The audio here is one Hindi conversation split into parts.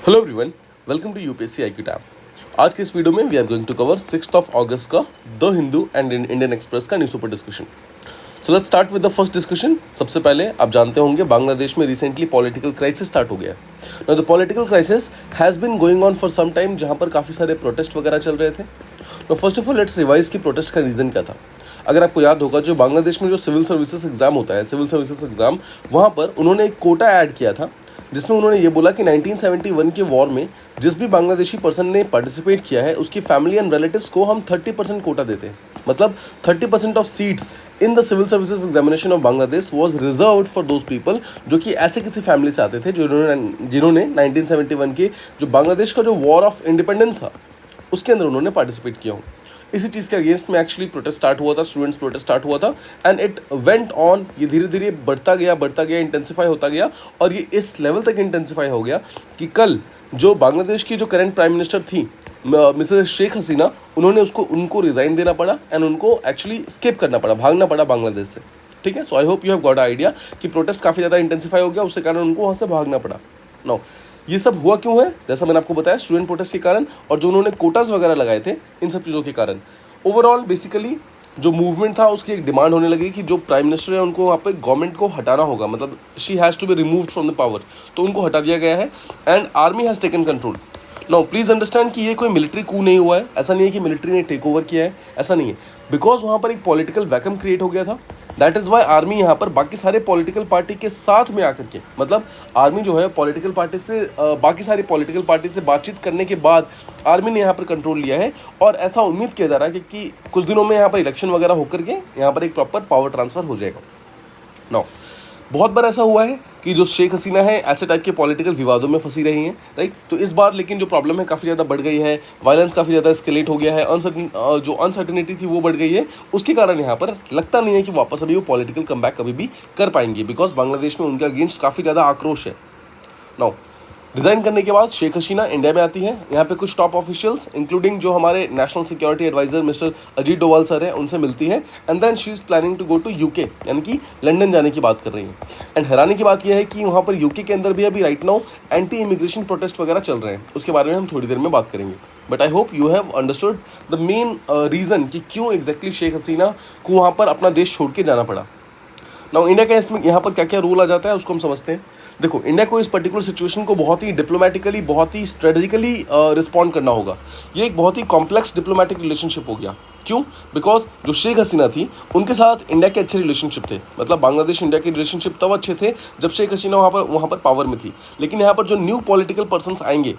Hello everyone, welcome to UPSC IQ tab. आज के इस वीडियो में we are going to cover 6 अगस्त का the Hindu and Indian Express का newspaper discussion. So let's start with the first discussion. सबसे पहले आप जानते होंगे बांग्लादेश में रिसेंटली पॉलिटिकल क्राइसिस स्टार्ट हो गया। Now the political crisis has been going on for some time, जहाँ पर काफ़ी सारे प्रोटेस्ट वगैरह चल रहे थे। तो first of all let's revise की प्रोटेस्ट का रीज़न क्या था। अगर आपको याद होगा, जो बांग्लादेश में जो सिविल सर्विसेज एग्जाम होता है, सिविल सर्विसेज एग्जाम, वहाँ पर उन्होंने एक कोटा ऐड किया था जिसमें उन्होंने ये बोला कि 1971 के वॉर में जिस भी बांग्लादेशी पर्सन ने पार्टिसिपेट किया है उसकी फैमिली एंड रिलेटिव्स को हम 30% कोटा देते हैं। मतलब 30% of seats in the civil services examination of Bangladesh was reserved for those people जो कि ऐसे किसी फैमिली से आते थे जिन्होंने 1971 के जो बांग्लादेश का जो वॉर ऑफ इंडिपेंडेंस था उसके अंदर उन्होंने पार्टिसिपेट किया हो। इसी चीज़ के अगेंस्ट में एक्चुअली प्रोटेस्ट स्टार्ट हुआ था, स्टूडेंट्स प्रोटेस्ट स्टार्ट हुआ था एंड इट वेंट ऑन। ये धीरे धीरे बढ़ता गया, इंटेंसिफाई होता गया और ये इस लेवल तक इंटेंसिफाई हो गया कि कल जो बांग्लादेश की जो करंट प्राइम मिनिस्टर थी मिसेस शेख हसीना, उन्होंने उनको रिज़ाइन देना पड़ा एंड उनको एक्चुअली स्केप करना पड़ा, भागना पड़ा बांग्लादेश से। ठीक है, so I hope you have got idea कि प्रोटेस्ट काफ़ी ज़्यादा इंटेंसिफाई हो गया, उसके कारण उनको वहाँ से भागना पड़ा। नो, ये सब हुआ क्यों है? जैसा मैंने आपको बताया, स्टूडेंट प्रोटेस्ट के कारण और जो उन्होंने कोटास वगैरह लगाए थे, इन सब चीज़ों के कारण। ओवरऑल बेसिकली जो मूवमेंट था उसकी एक डिमांड होने लगी कि जो प्राइम मिनिस्टर है उनको वहाँ पे गवर्नमेंट को हटाना होगा, मतलब she has to be removed from the power. तो उनको हटा दिया गया है and army has taken control. Now please understand कि ये कोई मिलिट्री कू नहीं हुआ है। ऐसा नहीं है कि मिलिट्री ने टेक ओवर किया है, ऐसा नहीं है। बिकॉज वहाँ पर एक पॉलिटिकल वैक्यूम क्रिएट हो गया था। दैट इज़ वाई आर्मी यहाँ पर बाकी सारे पॉलिटिकल पार्टी के साथ में आकर के, मतलब आर्मी जो है पॉलिटिकल पार्टी से बाकी सारी पॉलिटिकल पार्टी से बातचीत करने के बाद आर्मी ने यहाँ पर कंट्रोल लिया है। और ऐसा उम्मीद किया जा रहा है कि कुछ दिनों में यहाँ पर इलेक्शन वगैरह होकर के यहाँ पर एक प्रॉपर पावर ट्रांसफर हो जाएगा। नाउ बहुत बार ऐसा हुआ है कि जो शेख हसीना है ऐसे टाइप के पॉलिटिकल विवादों में फंसी रही हैं, राइट। तो इस बार लेकिन जो प्रॉब्लम है काफ़ी ज़्यादा बढ़ गई है, वायलेंस काफ़ी ज़्यादा एस्केलेट हो गया है, जो अनसर्टिनिटी थी वो बढ़ गई है। उसके कारण यहाँ पर लगता नहीं है कि वापस अभी वो पॉलिटिकल कमबैक कभी भी कर पाएंगे, बिकॉज बांग्लादेश में उनके अगेंस्ट काफ़ी ज़्यादा आक्रोश है। नाउ रिज़ाइन करने के बाद शेख हसीना इंडिया में आती है। यहाँ पे कुछ टॉप ऑफिशियल्स इंक्लूडिंग जो हमारे national security adviser mister Ajit Doval sir हैं उनसे मिलती है and then she is planning to go to UK, यानी कि लंदन जाने की बात कर रही है। एंड हैरानी की बात यह है कि वहाँ पर यूके के अंदर भी अभी right now anti immigration protest वगैरह चल रहे हैं। उसके बारे में हम थोड़ी देर में बात करेंगे, but I hope you have understood the main reason कि क्यों एग्जैक्टली शेख हसीना को वहाँ पर अपना देश छोड़ के जाना पड़ा। नाउ इंडिया का इसमें यहाँ पर क्या क्या रोल आ जाता है उसको हम समझते हैं। देखो, इंडिया को इस पर्टिकुलर सिचुएशन को बहुत ही डिप्लोमेटिकली, बहुत ही स्ट्रेटेजिकली रिस्पॉन्ड करना होगा। ये एक बहुत ही कॉम्प्लेक्स डिप्लोमेटिक रिलेशनशिप हो गया। क्यों? बिकॉज जो शेख हसीना थी उनके साथ इंडिया के अच्छे रिलेशनशिप थे, मतलब बांग्लादेश इंडिया के रिलेशनशिप तब अच्छे थे जब शेख हसीना वहाँ पर पावर में थी। लेकिन यहाँ पर जो न्यू पॉलिटिकल पर्सन्स आएंगे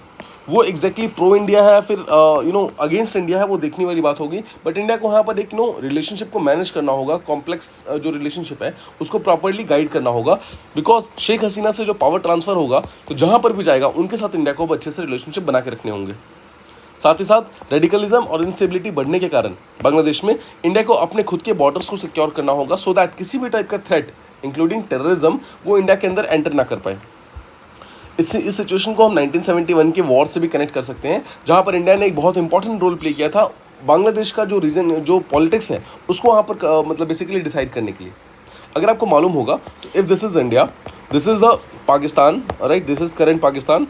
वो एग्जैक्टली प्रो इंडिया है फिर अगेंस्ट इंडिया है, वो देखने वाली बात होगी। बट इंडिया को यहाँ पर एक रिलेशनशिप को मैनेज करना होगा, कॉम्प्लेक्स जो रिलेशनशिप है उसको प्रॉपरली गाइड करना होगा। बिकॉज शेख हसीना से जो पावर ट्रांसफर होगा तो जहाँ पर भी जाएगा उनके साथ इंडिया को अच्छे से रिलेशनशिप बना के रखने होंगे। साथ ही साथ रेडिकलिज्म और इंस्टेबिलिटी बढ़ने के कारण बांग्लादेश में इंडिया को अपने खुद के बॉर्डर्स को सिक्योर करना होगा, सो दैट किसी भी टाइप का थ्रेट इंक्लूडिंग टेररिज्म वो इंडिया के अंदर एंटर ना कर पाए। इस सिचुएशन को हम 1971 के वॉर से भी कनेक्ट कर सकते हैं, जहाँ पर इंडिया ने एक बहुत इंपॉर्टेंट रोल प्ले किया था बांग्लादेश का जो रीजन, जो पॉलिटिक्स है उसको वहाँ पर मतलब बेसिकली डिसाइड करने के लिए। अगर आपको मालूम होगा तो if this is India, this is the Pakistan, right, this is current Pakistan,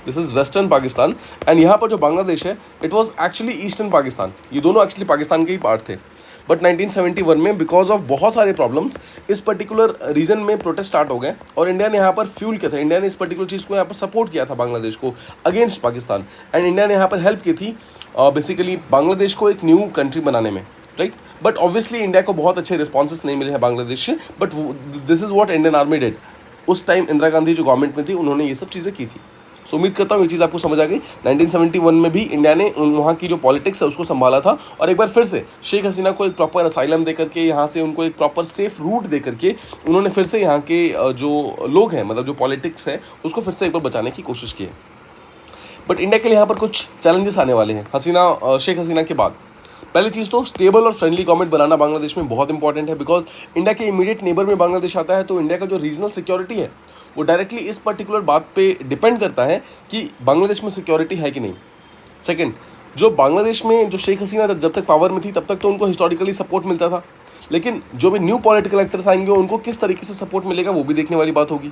this is western Pakistan and यहाँ पर जो बांग्लादेश है it was actually eastern Pakistan. ये दोनों एक्चुअली पाकिस्तान के ही पार्ट थे। बट 1971 में बिकॉज ऑफ बहुत सारे प्रॉब्लम्स इस पर्टिकुलर रीजन में प्रोटेस्ट स्टार्ट हो गए और इंडिया ने यहाँ पर फ्यूल किया था, इंडिया ने इस पर्टिकुलर चीज़ को यहाँ पर सपोर्ट किया था बांग्लादेश को अगेंस्ट पाकिस्तान। एंड इंडिया ने यहाँ पर हेल्प की थी बेसिकली बांग्लादेश को एक न्यू कंट्री बनाने में, राइट। बट ऑब्वियसली इंडिया को बहुत अच्छे रिस्पॉन्सेस नहीं मिले हैं बांग्लादेश से, but this is what Indian army did. उस टाइम इंदिरा गांधी जो गवर्नमेंट में थी उन्होंने ये सब चीज़ें की थी। सो उम्मीद करता हूँ ये चीज़ आपको समझ आ गई। 1971 में भी इंडिया ने वहाँ की जो पॉलिटिक्स है उसको संभाला था और एक बार फिर से शेख हसीना को एक प्रॉपर असाइलम दे करके, यहाँ से उनको एक प्रॉपर सेफ रूट दे करके उन्होंने फिर से यहाँ के जो लोग हैं, मतलब जो पॉलिटिक्स है उसको फिर से एक बार बचाने की कोशिश की है। बट इंडिया के लिए यहाँ पर कुछ चैलेंजेस आने वाले हैं शेख हसीना के बाद। पहली चीज़ तो स्टेबल और फ्रेंडली गवर्नमेंट बनाना बांग्लादेश में बहुत इंपॉर्टेंट है, बिकॉज इंडिया के इमीडिएट नेबर में बांग्लादेश आता है। तो इंडिया का जो रीजनल सिक्योरिटी है वो डायरेक्टली इस पर्टिकुलर बात पे डिपेंड करता है कि बांग्लादेश में सिक्योरिटी है कि नहीं। सेकंड, जो बांग्लादेश में जो शेख हसीना जब तक पावर में थी तब तक तो उनको हिस्टोरिकली सपोर्ट मिलता था, लेकिन जो भी न्यू पॉलिटिकल एक्टर्स आएंगे उनको किस तरीके से सपोर्ट मिलेगा वो भी देखने वाली बात होगी।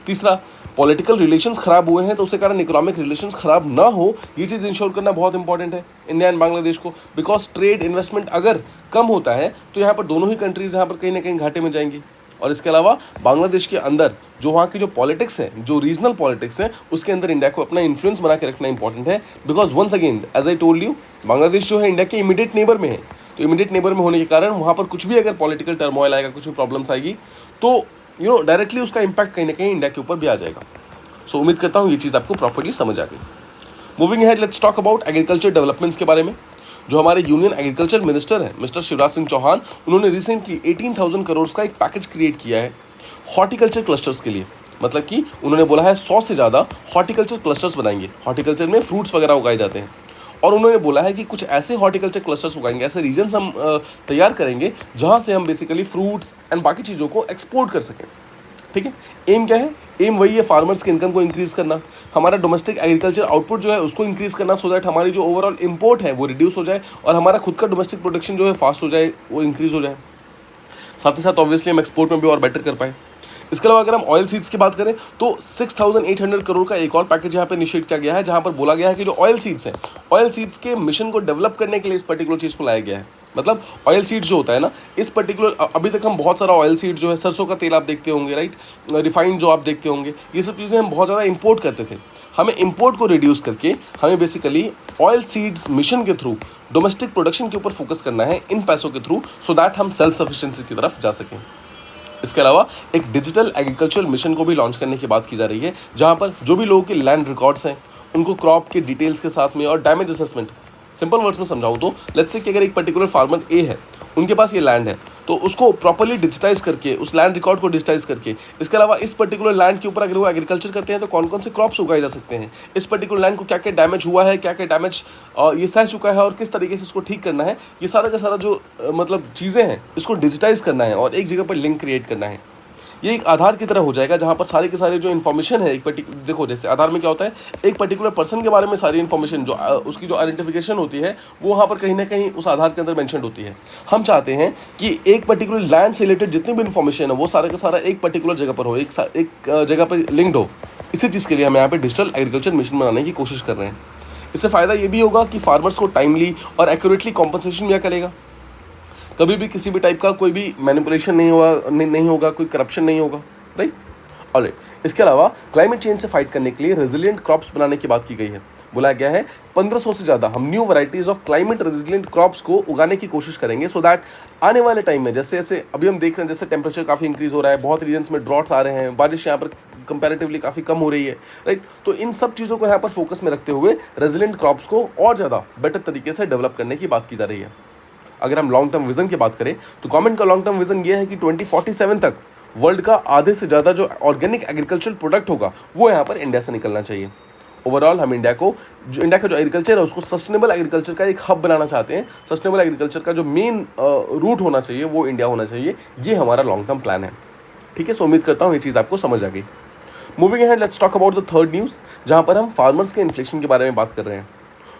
तीसरा, पॉलिटिकल रिलेशंस खराब हुए हैं तो उसके कारण इकोनॉमिक रिलेशंस खराब ना हो, ये चीज़ इंश्योर करना बहुत इंपॉर्टेंट है इंडिया एंड बांग्लादेश को, बिकॉज ट्रेड इन्वेस्टमेंट अगर कम होता है तो यहाँ पर दोनों ही कंट्रीज यहाँ पर कहीं ना कहीं घाटे में जाएंगी। और इसके अलावा बांग्लादेश के अंदर जो वहाँ की जो पॉलिटिक्स है, जो रीजनल पॉलिटिक्स है, उसके अंदर इंडिया को अपना इन्फ्लुएंस बना के रखना इंपॉर्टेंट है, because once again as I told you, Bangladesh जो है इंडिया के इमीडिएट नेबर में है। तो इमीडिएट नेबर में होने के कारण वहाँ पर कुछ भी अगर पॉलिटिकल टर्मोइल आएगा, कुछ भी प्रॉब्लम्स आएगी, तो डायरेक्टली उसका इम्पैक्ट कहीं ना कहीं इंडिया के ऊपर भी आ जाएगा। सो उम्मीद करता हूँ ये चीज़ आपको प्रॉपर्ली समझ आ गई। Moving ahead, let's talk about agriculture developments के बारे में। जो हमारे यूनियन एग्रीकल्चर मिनिस्टर हैं मिस्टर शिवराज सिंह चौहान, उन्होंने रिसेंटली 18,000 करोड़ का एक पैकेज क्रिएट किया है हॉर्टिकल्चर क्लस्टर्स के लिए। मतलब कि उन्होंने बोला है 100 से ज़्यादा हॉर्टिकल्चर क्लस्टर्स बनाएंगे। हॉर्टिकल्चर में फ्रूट्स वगैरह उगाए जाते हैं, और उन्होंने बोला है कि कुछ ऐसे हॉर्टिकल्चर क्लस्टर्स उगाएंगे, ऐसे रीजन्स हम तैयार करेंगे जहाँ से हम बेसिकली फ्रूट्स एंड बाकी चीज़ों को एक्सपोर्ट कर सकें। ठीक है, एम क्या है? एम वही है, फार्मर्स की इनकम को इंक्रीज़ करना, हमारा डोमेस्टिक एग्रीकल्चर आउटपुट जो है उसको इंक्रीज़ करना, सो दैट हमारी जो ओवरऑल इंपोर्ट है वो रिड्यूस हो जाए और हमारा खुद का डोमेस्टिक प्रोडक्शन जो है फास्ट हो जाए, वो इंक्रीज़ हो जाए। साथ ही साथ ऑब्वियसली हम एक्सपोर्ट में भी और बेटर कर पाए। इसके अलावा अगर हम ऑयल सीड्स की बात करें तो 6,800 करोड़ का एक और पैकेज यहाँ पे इनिशिएट किया गया है, जहाँ पर बोला गया है कि जो ऑयल सीड्स हैं, ऑयल सीड्स के मिशन को डेवलप करने के लिए इस पर्टिकुलर चीज़ को लाया गया है। मतलब ऑयल सीड्स जो होता है ना, इस पर्टिकुलर, अभी तक हम बहुत सारा ऑयल सीड जो है, सरसों का तेल आप देखते होंगे, राइट, रिफाइंड जो आप देखते होंगे, ये सब चीज़ें हम बहुत ज़्यादा इंपोर्ट करते थे। हमें इंपोर्ट को रिड्यूस करके हमें बेसिकली ऑयल सीड्स मिशन के थ्रू डोमेस्टिक प्रोडक्शन के ऊपर फोकस करना है इन पैसों के थ्रू, सो दैट हम सेल्फ सफिशिएंसी की तरफ जा सकें। इसके अलावा एक डिजिटल एग्रीकल्चर मिशन को भी लॉन्च करने की बात की जा रही है, जहां पर जो भी लोगों के लैंड रिकॉर्ड्स हैं उनको क्रॉप के डिटेल्स के साथ में और डैमेज असेसमेंट, सिंपल वर्ड्स में समझाऊं तो लेट्स से कि अगर एक पर्टिकुलर फार्मर ए है, उनके पास ये लैंड है, तो उसको प्रॉपर्ली डिजिटाइज करके, उस लैंड रिकॉर्ड को डिजिटाइज करके, इसके अलावा इस पर्टिकुलर लैंड के ऊपर अगर वो एग्रीकल्चर करते हैं तो कौन कौन से क्रॉप्स उगाए जा सकते हैं, इस पर्टिकुलर लैंड को क्या क्या डैमेज हुआ है, क्या क्या डैमेज ये सह चुका है और किस तरीके से इसको ठीक करना है, ये सारा का सारा जो मतलब चीज़ें हैं इसको डिजिटाइज करना है और एक जगह पर लिंक क्रिएट करना है। ये एक आधार की तरह हो जाएगा, जहाँ पर सारे के सारे जो इन्फॉर्मेशन है, एक पर्टिकुलर, देखो जैसे आधार में क्या होता है, एक पर्टिकुलर पर्सन के बारे में सारी इन्फॉर्मेशन जो उसकी जो आइडेंटिफिकेशन होती है वो वहाँ पर कहीं ना कहीं उस आधार के अंदर मेंशन होती है। हम चाहते हैं कि एक पर्टिकुलर लैंड से रिलेटेड जितनी भी इन्फॉर्मेशन है वो सारा का सारा एक पर्टिकुलर जगह पर हो, एक जगह पर लिंक्ड हो। इसी चीज़ के लिए हम यहाँ पर डिजिटल एग्रीकल्चर मिशन बनाने की कोशिश कर रहे हैं। इससे फ़ायदा ये भी होगा कि फार्मर्स को टाइमली और एक्यूरेटली कॉम्पनसेशन मिला करेगा, कभी भी किसी भी टाइप का कोई भी मैनिपुलेशन नहीं होगा, कोई करप्शन नहीं होगा, राइट। ऑलराइट, इसके अलावा क्लाइमेट चेंज से फाइट करने के लिए रेजिलिएंट क्रॉप्स बनाने की बात की गई है। बोला गया है 1500 से ज़्यादा हम new varieties of climate resilient crops को उगाने की कोशिश करेंगे, सो दैट आने वाले टाइम में जैसे जैसे अभी हम देख रहे हैं, जैसे टेम्परेचर काफ़ी इंक्रीज़ हो रहा है, बहुत रीजन्स में ड्रॉट्स आ रहे हैं, बारिश यहाँ पर कंपैरेटिवली काफ़ी कम हो रही है, राइट। तो इन सब चीज़ों को यहाँ पर फोकस में रखते हुए रेजिलिएंट क्रॉप्स को और ज़्यादा बेटर तरीके से डेवलप करने की बात की जा रही है। अगर हम लॉन्ग टर्म विजन की बात करें तो गवर्नमेंट का लॉन्ग टर्म विजन ये है कि 2047 तक वर्ल्ड का आधे से ज़्यादा जो ऑर्गेनिक एग्रीकल्चर प्रोडक्ट होगा वो यहाँ पर इंडिया से निकलना चाहिए। ओवरऑल हम इंडिया का जो एग्रीकल्चर है उसको सस्टेनेबल एग्रीकल्चर का एक हब बनाना चाहते हैं। सस्टेनेबल एग्रीकल्चर का जो मेन रूट होना चाहिए वो इंडिया होना चाहिए, ये हमारा लॉन्ग टर्म प्लान है। ठीक है, सो उम्मीद करता हूँ ये चीज़ आपको समझ आ गई। Moving ahead, let's talk about the third news, जहाँ पर हम फार्मर्स के इन्फ्लेशन के बारे में बात कर रहे हैं।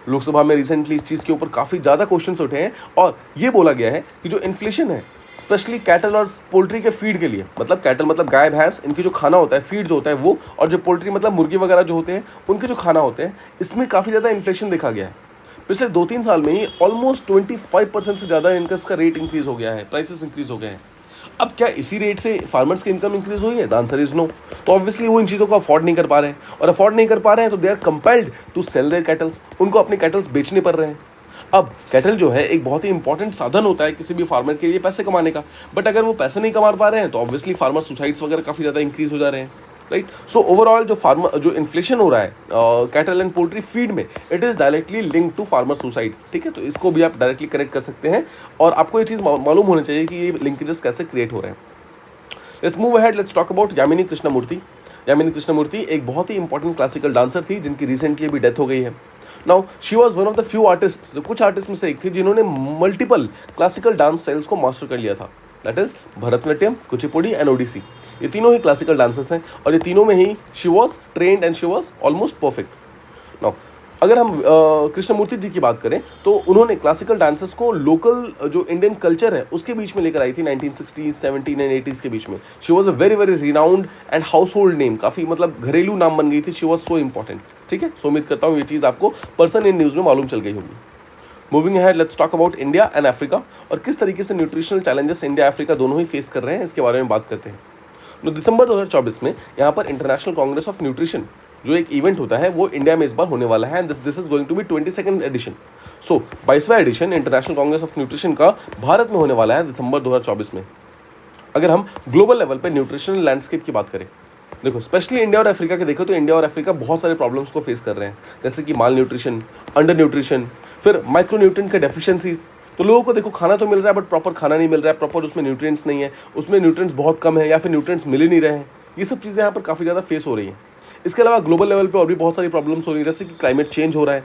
लोकसभा में रिसेंटली इस चीज़ के ऊपर काफ़ी ज़्यादा क्वेश्चंस उठे हैं और ये बोला गया है कि जो इन्फ्लेशन है स्पेशली कैटल और पोल्ट्री के फीड के लिए, मतलब कैटल मतलब गाय भैंस, इनकी जो खाना होता है, फीड जो होता है वो, और जो पोल्ट्री मतलब मुर्गी वगैरह जो होते हैं उनके जो खाना होते हैं, इसमें काफ़ी ज़्यादा इन्फ्लेशन देखा गया है। पिछले 2-3 साल में ही ऑलमोस्ट 25% से ज़्यादा इनका इसका रेट इंक्रीज़ हो गया है, प्राइसेस इंक्रीज़ हो गए हैं। अब क्या इसी रेट से फार्मर्स की इनकम इंक्रीज हुई है? The answer is no. तो ऑब्वियसली वो इन चीज़ों को अफोर्ड नहीं कर पा रहे हैं, और अफोर्ड नहीं कर पा रहे हैं तो they are compelled to sell their cattles, उनको अपने कैटल्स बेचने पड़ रहे हैं। अब कैटल जो है एक बहुत ही इंपॉर्टेंट साधन होता है किसी भी फार्मर के लिए पैसे कमाने का, बट अगर वो पैसे नहीं कमा पा रहे हैं तो ऑब्वियसली फार्मर सुसाइड्स वगैरह काफ़ी ज़्यादा इंक्रीज हो जा रहे हैं, राइट। सो ओवरऑल जो इन्फ्लेशन हो रहा है कैटल एंड पोल्ट्री फीड में, it is directly link to farmer suicide. ठीक है, तो इसको भी आप डायरेक्टली कनेक्ट कर सकते हैं और आपको ये चीज़ मालूम होनी चाहिए कि ये लिंकेजेस कैसे क्रिएट हो रहे हैं। Let's move ahead, let's talk about Yamini Krishnamurthy. Yamini Krishnamurthy एक बहुत ही इंपॉर्टेंट क्लासिकल डांसर थी जिनकी रिसेंटली भी डेथ हो गई है। Now she was one of the few artist, जो कुछ आर्टिस्ट में से एक थी जिन्होंने मल्टीपल क्लासिकल डांस स्टाइल्स को मास्टर कर लिया था। That is Bharatanatyam, Kuchipudi and Odissi. ये तीनों ही क्लासिकल डांसर्स हैं और ये तीनों में ही she was trained and she was almost perfect. Now अगर हम कृष्णमूर्ति जी की बात करें तो उन्होंने क्लासिकल डांसेस को लोकल जो इंडियन कल्चर है उसके बीच में लेकर आई थी 1960s 70 एंड 80s के बीच में। She was a very very renowned and house hold name, काफ़ी मतलब घरेलू नाम बन गई थी। She was so important. ठीक है, सो उम्मीद करता हूँ ये चीज़ आपको पर्सन इन न्यूज़ में मालूम चल गई होगी। Moving ahead, let's talk about India and Africa और किस तरीके से न्यूट्रिशनल चैलेंजेस इंडिया अफ्रीका दोनों ही फेस कर रहे हैं इसके बारे में बात करते हैं। तो दिसंबर 2024 में यहाँ पर इंटरनेशनल कांग्रेस ऑफ न्यूट्रिशन जो एक इवेंट होता है वो इंडिया में इस बार होने वाला है and this is going to be 22nd edition. So 22वां edition international congress of nutrition का भारत में होने वाला है दिसंबर 2024 में। अगर हम ग्लोबल लेवल पे न्यूट्रिशनल लैंडस्केप की बात करें, देखो स्पेशली इंडिया और अफ्रीका के देखो तो इंडिया और अफ्रीका बहुत सारे प्रॉब्लम्स को फेस कर रहे हैं, जैसे कि माल न्यूट्रिशन, अंडर न्यूट्रिशन, फिर माइक्रोन्यूट्रिएंट के डेफिशिएंसीज। तो लोगों को देखो खाना तो मिल रहा है बट प्रॉपर खाना नहीं मिल रहा है, प्रॉपर उसमें न्यूट्रिएंट्स नहीं है, उसमें न्यूट्रिएंट्स बहुत कम है या फिर न्यूट्रिएंट्स मिल ही नहीं रहे हैं। ये सब चीज़ें यहाँ पर काफ़ी ज़्यादा फेस हो रही हैं। इसके अलावा ग्लोबल लेवल पे और भी बहुत सारी प्रॉब्लम्स हो रही हैं, जैसे कि क्लाइमेट चेंज हो रहा है,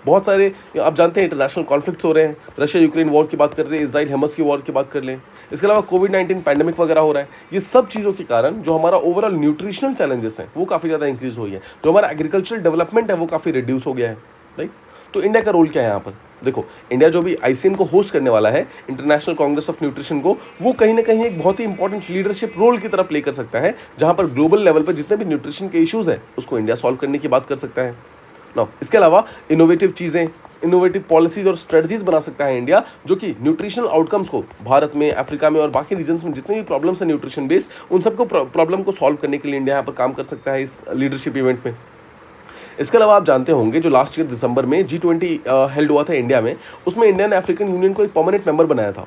बहुत सारे आप जानते हैं इंटरनेशनल कॉन्फ्लिक्ट्स हो रहे हैं, रशिया यूक्रेन वॉर की बात कर रहे हैं, इसराइल हमास की वॉर की बात कर लें। इसके अलावा कोविड-19 पैंडेमिक वगैरह हो रहा है। ये सब चीज़ों के कारण जो हमारा ओवरऑल न्यूट्रिशनल चैलेंजेस हैं वो काफ़ी ज़्यादा इंक्रीज हुई है, जो हमारा एग्रीकल्चरल डेवलपमेंट है वो काफ़ी रिड्यूस हो गया है, राइट। तो इंडिया का रोल क्या है यहाँ पर? देखो इंडिया जो भी आईसीएन को होस्ट करने वाला है, इंटरनेशनल कांग्रेस ऑफ न्यूट्रिशन को, वो कहीं ना कहीं एक बहुत ही इंपॉर्टेंट लीडरशिप रोल की तरह प्ले कर सकता है, जहां पर ग्लोबल लेवल पर जितने भी न्यूट्रिशन के इश्यूज हैं उसको इंडिया सॉल्व करने की बात कर सकता है ना। इसके अलावा इनोवेटिव चीज़ें, इनोवेटिव पॉलिसीज और स्ट्रेटजीज बना सकता है इंडिया, जो कि न्यूट्रिशनल आउटकम्स को भारत में, अफ्रीका में और बाकी रीजन्स में जितने भी प्रॉब्लम्स हैं न्यूट्रिशन बेस्ड, उन सबको प्रॉब्लम को सॉल्व करने के लिए इंडिया यहाँ पर काम कर सकता है इस लीडरशिप इवेंट में। इसके अलावा आप जानते होंगे जो लास्ट ईयर दिसंबर में G20 हेल्ड हुआ था इंडिया में, उसमें इंडिया ने अफ्रीकन यूनियन को एक परमानेंट मेंबर बनाया था।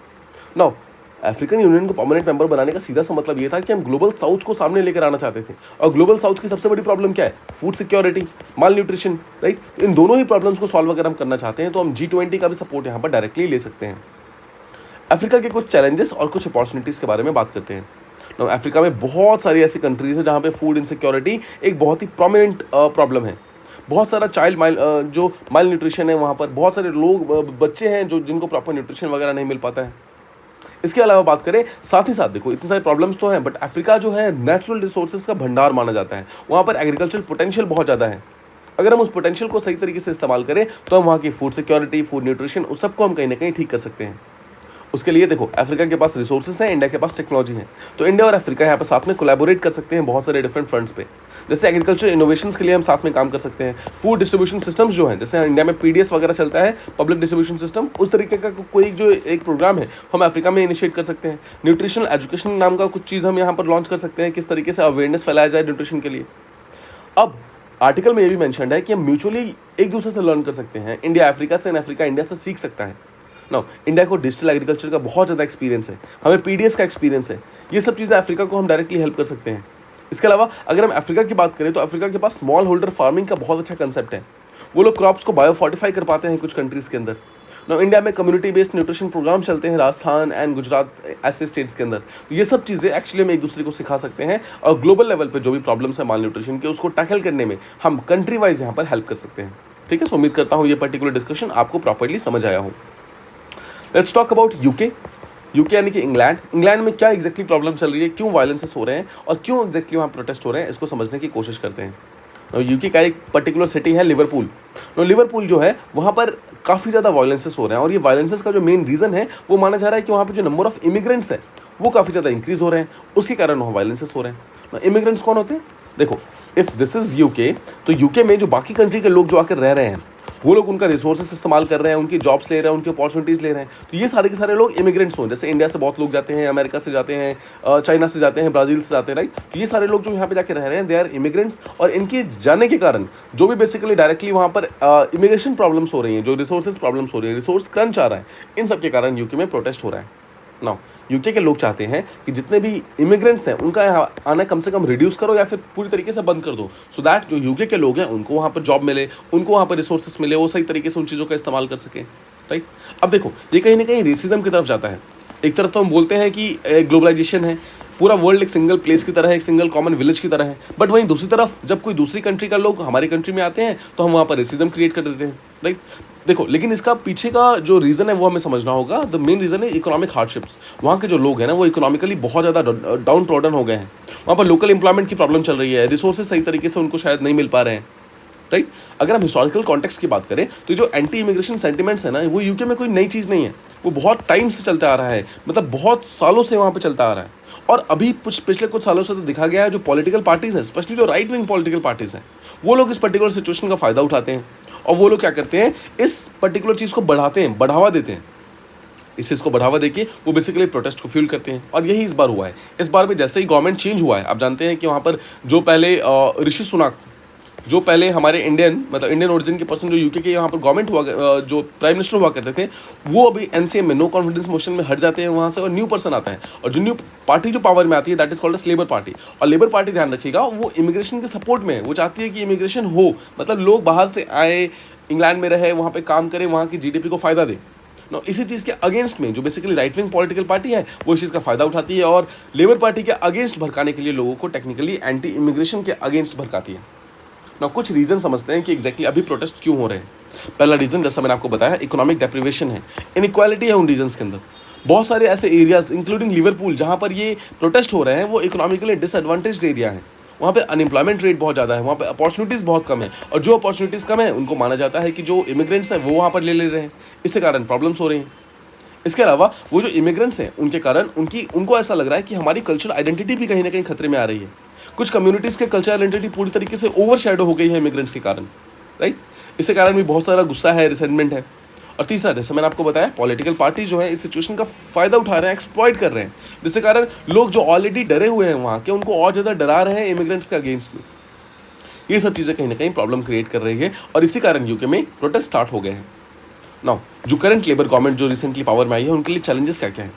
नाउ अफ्रीकन यूनियन को परमानेंट मेंबर बनाने का सीधा सा मतलब ये था कि हम ग्लोबल साउथ को सामने लेकर आना चाहते थे, और ग्लोबल साउथ की सबसे बड़ी प्रॉब्लम क्या है? फूड सिक्योरिटी, माल न्यूट्रिशन, राइट। इन दोनों ही प्रॉब्लम्स को सॉल्व अगर हम करना चाहते हैं तो हम G20 का भी सपोर्ट यहाँ पर डायरेक्टली ले सकते हैं। अफ्रीका के कुछ चैलेंजेस और कुछ अपॉर्चुनिटीज़ के बारे में बात करते हैं। नाउ अफ्रीका में बहुत सारी ऐसी कंट्रीज है जहाँ पे फूड इनसिक्योरिटी एक बहुत ही प्रोमिनेंट प्रॉब्लम है। बहुत सारा जो माल न्यूट्रिशन है वहाँ पर, बहुत सारे लोग बच्चे हैं जो जिनको प्रॉपर न्यूट्रिशन वगैरह नहीं मिल पाता है। इसके अलावा बात करें, साथ ही साथ देखो इतने सारे प्रॉब्लम्स तो हैं, बट अफ्रीका जो है नेचुरल रिसोर्सेज का भंडार माना जाता है। वहाँ पर एग्रीकल्चरल पोटेंशियल बहुत ज़्यादा है। अगर हम उस पोटेंशियल को सही तरीके से इस्तेमाल करें तो हम वहाँ की फूड सिक्योरिटी, फूड न्यूट्रिशन, उस सबको हम कहीं ना कहीं ठीक कर सकते हैं। उसके लिए देखो अफ्रीका के पास रिसोर्सेज हैं, इंडिया के पास टेक्नोलॉजी है, तो इंडिया और अफ्रीका यहाँ पर साथ में कोलैबोरेट कर सकते हैं बहुत सारे डिफरेंट फ्रंट्स पे। जैसे एग्रीकल्चर इनोवेशंस के लिए हम साथ में काम कर सकते हैं। फूड डिस्ट्रीब्यूशन सिस्टम्स जो हैं, जैसे इंडिया में PDS वगैरह चलता है, पब्लिक डिस्ट्रीब्यूशन सिस्टम, उस तरीके का कोई जो एक प्रोग्राम है हम अफ्रीका में इनिशिएट कर सकते हैं। न्यूट्रिशनल एजुकेशन नाम का कुछ चीज़ हम यहाँ पर लॉन्च कर सकते हैं, किस तरीके से अवेयरनेस फैलाया जाए न्यूट्रिशन के लिए। अब आर्टिकल में ये भी मेंशन्ड है कि हम म्यूचुअली एक दूसरे से लर्न कर सकते हैं, इंडिया अफ्रीका से, अफ्रीका इंडिया से सीख सकता है। नाउ इंडिया को डिजिटल एग्रीकल्चर का बहुत ज़्यादा एक्सपीरियंस है, हमें PDS का एक्सपीरियंस है, ये सब चीज़ें अफ्रीका को हम डायरेक्टली हेल्प कर सकते हैं। इसके अलावा अगर हम अफ्रीका की बात करें तो अफ्रीका के पास स्मॉल होल्डर फार्मिंग का बहुत अच्छा कंसेप्ट है। वो लोग क्रॉप्स को बायोफोर्टिफाई कर पाते हैं कुछ कंट्रीज़ के अंदर। नाउ इंडिया में कम्युनिटी बेस्ड न्यूट्रिशन प्रोग्राम चलते हैं राजस्थान एंड गुजरात ऐसे स्टेट्स के अंदर। तो ये सब चीज़ें एक्चुअली हम एक दूसरे को सिखा सकते हैं, और ग्लोबल लेवल पे जो भी प्रॉब्लम्स है माल न्यूट्रिशन के, उसको टैकल करने में हम कंट्री वाइज यहाँ पर हेल्प कर सकते हैं। ठीक है, सो उम्मीद करता हूँ ये पर्टिकुलर डिस्कशन आपको प्रॉपर्ली समझ आया हो। लेट्स टॉक अबाउट यूके यानी कि इंग्लैंड में क्या एग्जैक्टली प्रॉब्लम चल रही है, क्यों वायलेंसेस हो रहे हैं और क्यों एग्जैक्टली वहाँ प्रोटेस्ट हो रहे हैं, इसको समझने की कोशिश करते हैं। यूके का एक पर्टिकुलर सिटी है लिवरपूल। लिवरपूल जो है वहाँ पर काफ़ी ज़्यादा वायलेंसेस हो रहे हैं, और ये वायलेंसेस का जो मेन रीज़न है वो माना जा रहा है कि वहाँ पर जो नंबर ऑफ इमिग्रेंट्स है वो काफ़ी ज़्यादा इंक्रीज़ हो रहे हैं, उसके कारण वहाँ वायलेंसेस हो रहे हैं। इमिग्रेंट्स कौन होते हैं? देखो इफ़ दिस इज़ यूके, तो यूके में जो बाकी कंट्री के लोग जो आकर रह रहे हैं वो लोग उनका रिसोर्सेस इस्तेमाल कर रहे हैं, उनकी जॉब्स ले रहे हैं, उनकी अपॉर्चुनिटीज़ ले रहे हैं। तो ये सारे के सारे लोग इमिग्रेंट्स हों, जैसे इंडिया से बहुत लोग जाते हैं, अमेरिका से जाते हैं, चाइना से जाते हैं, ब्राज़ील से जाते हैं, राइट। तो ये सारे लोग जो यहाँ पे जाके रह रहे हैं दे आर इमिग्रेंट्स, और इनके जाने के कारण जो भी बेसिकली डायरेक्टली वहाँ पर इमिग्रेशन प्रॉब्लम्स हो रही हैं, जो रिसोर्सेज प्रॉब्लम्स हो रही है, रिसोर्स क्रंच आ रहा है, इन सब के कारण यूके में प्रोटेस्ट हो रहा है। नाउ यूके के लोग चाहते हैं कि जितने भी इमिग्रेंट्स हैं उनका यहाँ आना कम से कम रिड्यूस करो या फिर पूरी तरीके से बंद कर दो, सो दैट जो यूके के लोग हैं उनको वहाँ पर जॉब मिले, उनको वहाँ पर रिसोर्सेस मिले, वो सही तरीके से उन चीज़ों का इस्तेमाल कर सकें, राइट। अब देखो ये कहीं ना कहीं रेसिज्म की तरफ जाता है। एक तरफ तो हम बोलते हैं कि ग्लोबलाइजेशन है, पूरा वर्ल्ड एक सिंगल प्लेस की तरह है, एक सिंगल कॉमन विलेज की तरह है, बट वहीं दूसरी तरफ जब कोई दूसरी कंट्री का लोग हमारी कंट्री में आते हैं तो हम वहाँ पर रेसिज्म क्रिएट कर देते हैं, राइट। देखो लेकिन इसका पीछे का जो रीज़न है वो हमें समझना होगा। द मेन रीज़न है इकोनॉमिक हार्डशिप्स। वहाँ के जो लोग हैं ना वो इकोनॉमिकली बहुत ज़्यादा डाउन ट्रॉडन हो गए हैं, वहाँ पर लोकल एम्प्लॉयमेंट की प्रॉब्लम चल रही है, रिसोर्सेज सही तरीके से उनको शायद नहीं मिल पा रहे हैं, राइट। अगर हम हिस्टोरिकल कॉन्टेक्स्ट की बात करें तो जो एंटी इमिग्रेशन सेंटिमेंट्स है ना, वो यूके में कोई नई चीज़ नहीं है, वो बहुत टाइम से चलता आ रहा है, मतलब बहुत सालों से वहाँ पे चलता आ रहा है। और अभी पिछले कुछ सालों से तो दिखा गया है, जो पॉलिटिकल पार्टीज़ हैं, स्पेशली जो राइट विंग पॉलिटिकल पार्टीज़ हैं, वो लोग इस पर्टिकुलर सिचुएशन का फ़ायदा उठाते हैं और वो लोग क्या करते हैं, इस पर्टिकुलर चीज़ को बढ़ाते हैं, बढ़ावा देते हैं। इस चीज़ को बढ़ावा देके वो बेसिकली प्रोटेस्ट को फ्यूल करते हैं और यही इस बार हुआ है। इस बार भी जैसे ही गवर्नमेंट चेंज हुआ है, आप जानते हैं कि वहाँ पर जो पहले ऋषि सुनक, जो पहले हमारे इंडियन ओरिजिन के पर्सन जो यूके के यहाँ पर गवर्नमेंट हुआ, जो प्राइम मिनिस्टर हुआ करते थे, वो अभी एनसीएम में नो कॉन्फिडेंस मोशन में हट जाते हैं वहाँ से और न्यू पर्सन आता है। और जो न्यू पार्टी जो पावर में आती है, that is called S labour party. और लेबर पार्टी, ध्यान रखिएगा, वो इमिग्रेशन के सपोर्ट में है। वो चाहती है कि इमिग्रेशन हो, मतलब लोग बाहर से आए, इंग्लैंड में रहे, वहाँ पर काम करें, वहाँ की जीडीपी को फायदा दे। इसी चीज़ के अगेंस्ट में जो basically right wing political party है, वो इस चीज़ का फायदा उठाती है और लेबर पार्टी के अगेंस्ट भड़काने के लिए लोगों को टेक्निकली एंटी इमिग्रेशन के अगेंस्ट भड़काती है। कुछ रीज़न समझते हैं कि एग्जैक्टली अभी प्रोटेस्ट क्यों हो रहे हैं। पहला रीज़न, जैसा मैंने आपको बताया, इकोनॉमिक डेप्रिवेशन है, इनइक्वालिटी है उन रीजन्स के अंदर। बहुत सारे ऐसे एरियाज इंक्लूडिंग लिवरपूल जहाँ पर ये प्रोटेस्ट हो रहे हैं, वो इकोनॉमिकली डिसएडवांटेज्ड एरिया है। वहाँ पे अनएम्प्लॉयमेंट रेट बहुत ज़्यादा है, वहाँ पे अपॉर्चुनिटीज़ बहुत कम है, और जो अपॉर्चुनिटीज़ कम है उनको माना जाता है कि जो इमिग्रेंट्स हैं वो वहाँ पर ले रहे हैं, इसके कारण प्रॉब्लम्स हो रही हैं। इसके अलावा वो जो इमिग्रेंट्स हैं उनके कारण उनको ऐसा लग रहा है कि हमारी कल्चरल आइडेंटिटी भी कहीं ना कहीं खतरे में आ रही है। कुछ कम्युनिटीज़ के कल्चरल आइडेंटिटी पूरी तरीके से ओवर शैडो हो गई है इमिग्रेंट्स के कारण, राइट। इसके कारण भी बहुत सारा गुस्सा है, रिसेंटमेंट है। और तीसरा, जैसे मैंने आपको बताया, पॉलिटिकल पार्टी जो है इस सिचुएशन का फ़ायदा उठा रहे हैं, एक्सप्लॉइट कर रहे हैं, जिसके कारण लोग जो ऑलरेडी डरे हुए हैं वहाँ के, उनको और ज़्यादा डरा रहे हैं इमिग्रेंट्स के अगेंस्ट में। ये सब चीज़ें कहीं ना कहीं प्रॉब्लम क्रिएट कर रही है और इसी कारण यूके में प्रोटेस्ट स्टार्ट हो गए हैं। नाउ, जो करंट लेबर गवर्नमेंट जो रिसेंटली पावर में आई है, उनके लिए चैलेंजेस क्या क्या है?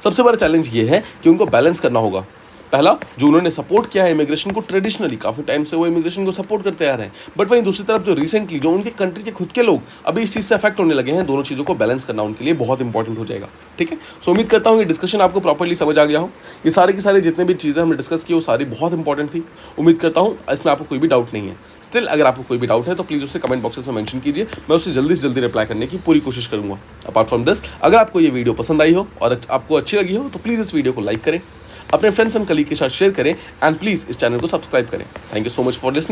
सबसे बड़ा चैलेंज ये है कि उनको बैलेंस करना होगा। पहला, जो उन्होंने सपोर्ट किया है इमिग्रेशन को, ट्रेडिशनली काफ़ी टाइम से वो इमिग्रेशन को सपोर्ट करते आ रहे हैं, बट वहीं दूसरी तरफ जो रिसेंटली जो उनके कंट्री के खुद के लोग अभी इस चीज़ से अफेक्ट होने लगे हैं, दोनों चीज़ों को बैलेंस करना उनके लिए बहुत इंपॉर्टेंट हो जाएगा। ठीक है, सो उम्मीद करता हूँ ये डिस्कशन आपको प्रॉपर्ली समझ आ गया हो। ये सारे की सारी जितने भी चीज़ें हमने डिस्कस की वो सारी बहुत इंपॉर्टेंट थी। उम्मीद करता हूँ इसमें आपको कोई भी डाउट नहीं है। स्टिल अगर आपको कोई भी डाउट है तो प्लीज़ उसे कमेंट बॉक्सेस में मेंशन कीजिए, मैं उसे जल्दी से जल्दी रिप्लाई करने की पूरी कोशिश करूँगा। अपार्ट फ्रॉम दिस, अगर आपको ये वीडियो पसंद आई हो और आपको अच्छी लगी हो तो प्लीज़ इस वीडियो को लाइक करें, अपने फ्रेंड्स एंड कलीग के साथ शेयर करें एंड प्लीज़ इस चैनल को सब्सक्राइब करें। Thank you so much for listening.